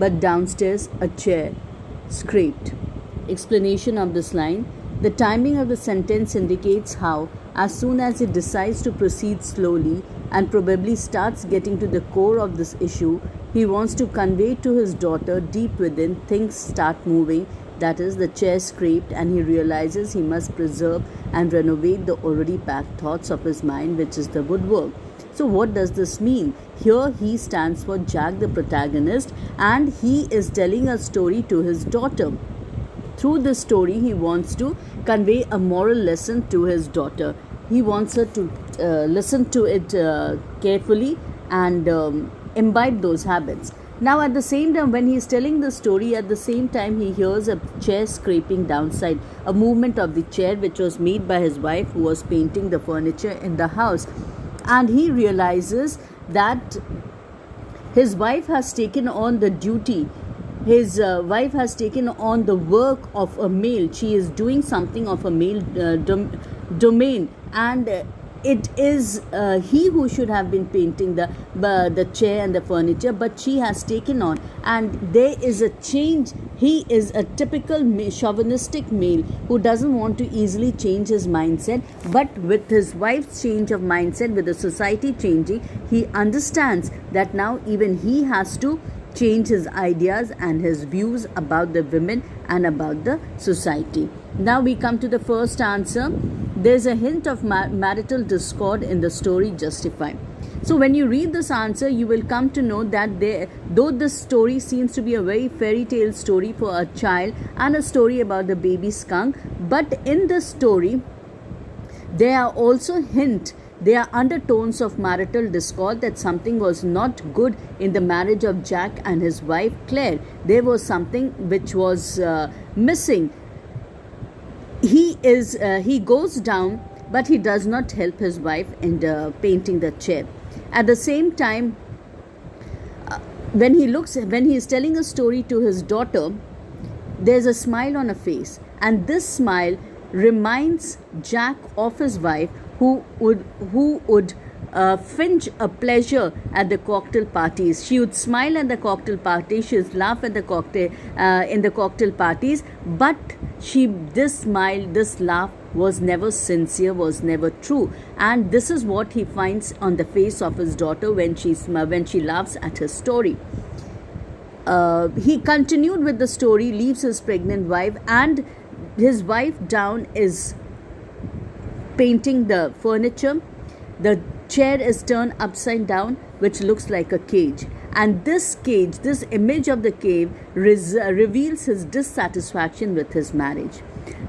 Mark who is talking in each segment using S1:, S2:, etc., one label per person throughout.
S1: but downstairs a chair scraped. Explanation of this line. The timing of the sentence indicates how, as soon as he decides to proceed slowly and probably starts getting to the core of this issue, he wants to convey to his daughter deep within, things start moving. That is, the chair scraped, and he realizes he must preserve and renovate the already packed thoughts of his mind, which is the woodwork. So, what does this mean? Here he stands for Jack, the protagonist, and he is telling a story to his daughter. Through this story, he wants to convey a moral lesson to his daughter. He wants her to listen to it carefully and imbibe those habits. Now, at the same time, when he is telling the story, at the same time, he hears a chair scraping downside, a movement of the chair which was made by his wife, who was painting the furniture in the house. And he realizes that his wife has taken on the duty. His wife has taken on the work of a male. She is doing something of a male domain, and it is he who should have been painting the chair and the furniture, but she has taken on, and there is a change. He is a typical chauvinistic male who doesn't want to easily change his mindset, but with his wife's change of mindset, with the society changing, he understands that now even he has to change his ideas and his views about the women and about the society. Now we come to the first answer. There's a hint of marital discord in the story Justified. So when you read this answer, you will come to know that though this story seems to be a very fairy tale story for a child and a story about the baby skunk, but in this story there are also there are undertones of marital discord, that something was not good in the marriage of Jack and his wife Claire. There was something which was missing. He goes down, but he does not help his wife in painting the chair. At the same time, when he is telling a story to his daughter, there's a smile on her face, and this smile reminds Jack of his wife, who would finge a pleasure at the cocktail parties. She would smile at the cocktail parties, she would laugh at the in the cocktail parties, but this smile, this laugh was never sincere, was never true. And this is what he finds on the face of his daughter when she laughs at his story. He continued with the story, leaves his pregnant wife, and his wife down is painting the furniture. The chair is turned upside down, which looks like a cage. And this cage, this image of the cave, reveals his dissatisfaction with his marriage.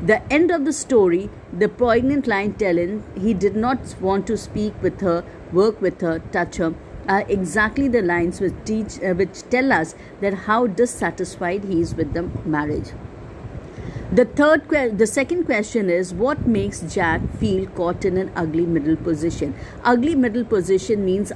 S1: The end of the story, the poignant line telling he did not want to speak with her, work with her, touch her, are exactly the lines which tell us that how dissatisfied he is with the marriage. The second question is, what makes Jack feel caught in an ugly middle position? Ugly middle position means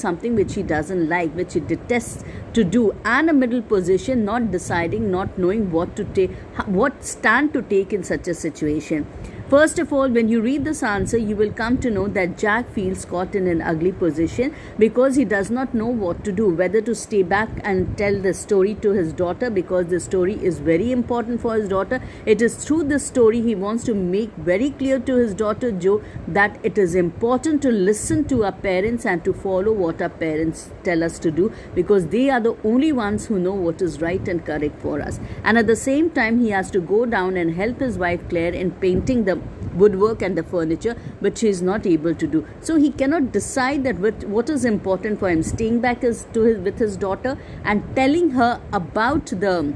S1: something which he doesn't like, which he detests to do, and a middle position, not deciding, not knowing what to take, what stand to take in such a situation. First of all, when you read this answer, you will come to know that Jack feels caught in an ugly position because he does not know what to do, whether to stay back and tell the story to his daughter, because the story is very important for his daughter. It is through this story he wants to make very clear to his daughter Jo that it is important to listen to our parents and to follow what our parents tell us to do, because they are the only ones who know what is right and correct for us. And at the same time, he has to go down and help his wife Claire in painting the woodwork and the furniture, which he is not able to do. So he cannot decide that what is important for him, staying back with his daughter and telling her about the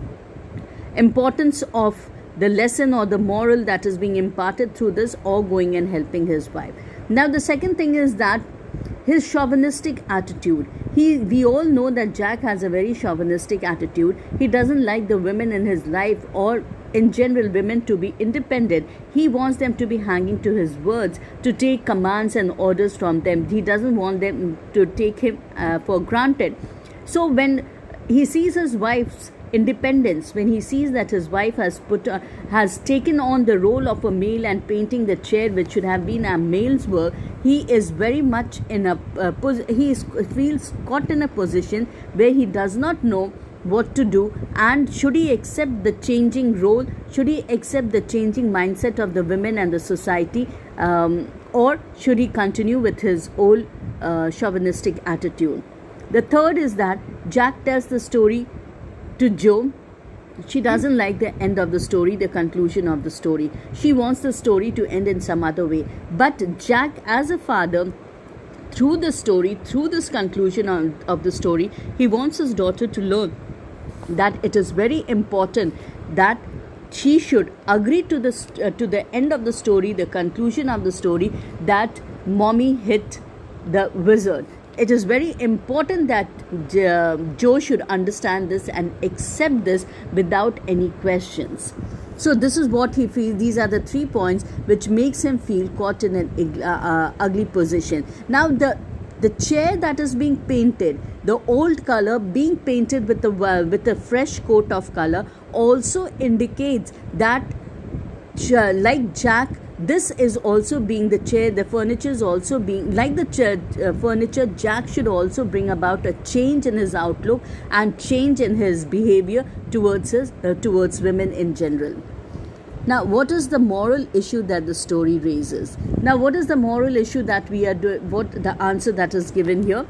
S1: importance of the lesson or the moral that is being imparted through this, or going and helping his wife. Now the second thing is that his chauvinistic attitude. We all know that Jack has a very chauvinistic attitude. He doesn't like the women in his life, or in general women, to be independent. He wants them to be hanging to his words, to take commands and orders from them. He doesn't want them to take him for granted. So when he sees his wife's independence, when he sees that his wife has taken on the role of a male and painting the chair, which should have been a male's work, he is very much in feels caught in a position where he does not know what to do, and should he accept the changing role, should he accept the changing mindset of the women and the society, or should he continue with his old chauvinistic attitude. The third is that Jack tells the story to Jo. She doesn't like the end of the story, the conclusion of the story. She wants the story to end in some other way. But Jack, as a father, through the story, through this conclusion of the story, he wants his daughter to learn that it is very important that she should agree to the end of the story, the conclusion of the story, that mommy hit the wizard. It is very important that Jo should understand this and accept this without any questions. So this is what he feels. These are the 3 points which makes him feel caught in an ugly position. Now the chair that is being painted, the old color being painted with a fresh coat of color, also indicates that like Jack, this is also being the chair, the furniture is also being like the chair, furniture. Jack should also bring about a change in his outlook and change in his behavior towards women in general. Now, what is the moral issue that the story raises? Now, what is the moral issue that we are doing? What the answer that is given here?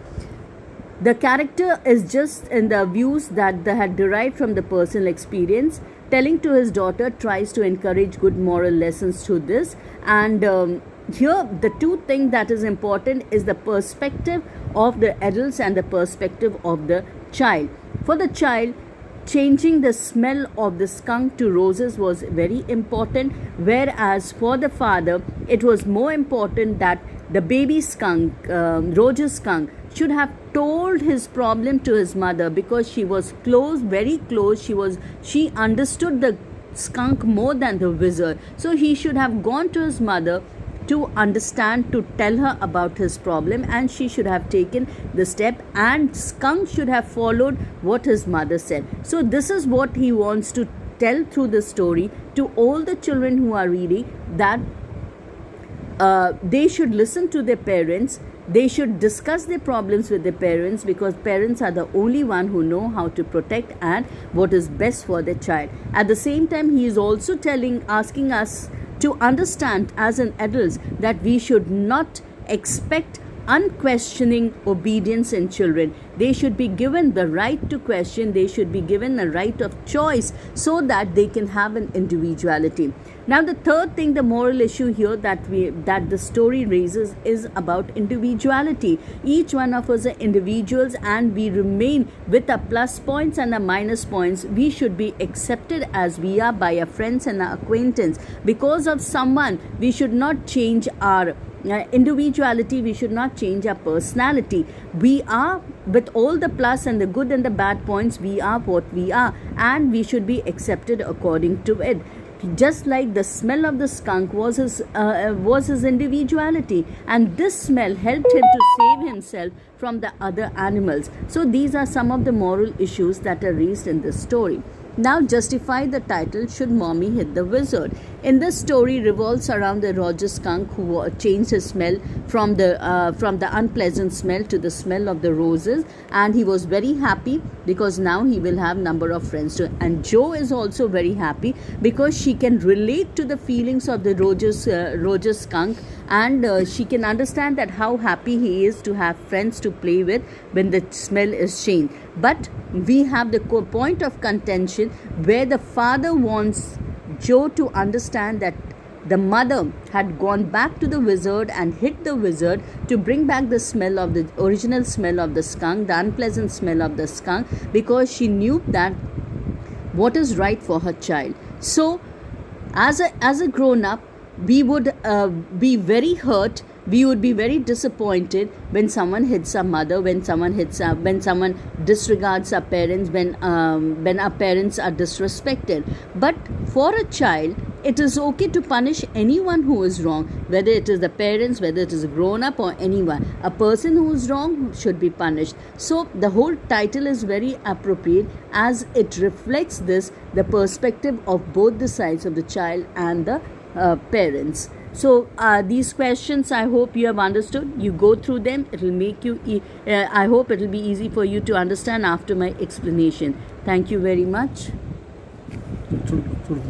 S1: The character is just in the views that they had derived from the personal experience. Telling to his daughter tries to encourage good moral lessons through this. And here, the 2 things that is important is the perspective of the adults and the perspective of the child. For the child, changing the smell of the skunk to roses was very important, whereas for the father, it was more important that the baby skunk, Roger skunk, should have told his problem to his mother, because she was close, very close. She understood the skunk more than the wizard. So he should have gone to his mother to understand, to tell her about his problem, and she should have taken the step, and skunk should have followed what his mother said. So this is what he wants to tell through the story to all the children who are reading, that they should listen to their parents. They should discuss their problems with their parents, because parents are the only one who know how to protect and what is best for their child. At the same time, he is also asking us to understand as an adults that we should not expect unquestioning obedience in children. They should be given the right to question. They should be given a right of choice, so that they can have an individuality. Now, the third thing, the moral issue here that the story raises, is about individuality. Each one of us are individuals, and we remain with our plus points and our minus points. We should be accepted as we are by our friends and our acquaintance. Because of someone, we should not change our individuality. We should not change our personality. We are, with all the plus and the good and the bad points, we are what we are, and we should be accepted according to it. Just like the smell of the skunk was his individuality, and this smell helped him to save himself from the other animals. So these are some of the moral issues that are raised in this story. Now, justify the title, Should Mommy Hit the Wizard? In this story revolves around the Roger skunk who changed his smell from the unpleasant smell to the smell of the roses, and he was very happy because now he will have number of friends too. And Jo is also very happy because she can relate to the feelings of the Roger skunk, and she can understand that how happy he is to have friends to play with when the smell is changed. But we have the point of contention where the father wants Jo to understand that the mother had gone back to the wizard and hit the wizard to bring back the smell of the original smell of the skunk, the unpleasant smell of the skunk, because she knew that what is right for her child. So as a grown up, we would be very hurt. We would be very disappointed when someone hits our mother, when someone disregards our parents, when our parents are disrespected. But for a child, it is okay to punish anyone who is wrong, whether it is the parents, whether it is a grown-up or anyone. A person who is wrong should be punished. So the whole title is very appropriate as it reflects the perspective of both the sides of the child and the parents. So these questions, I hope you have understood. You go through them. It will make you, I hope it will be easy for you to understand after my explanation. Thank you very much.
S2: చూడు చూడు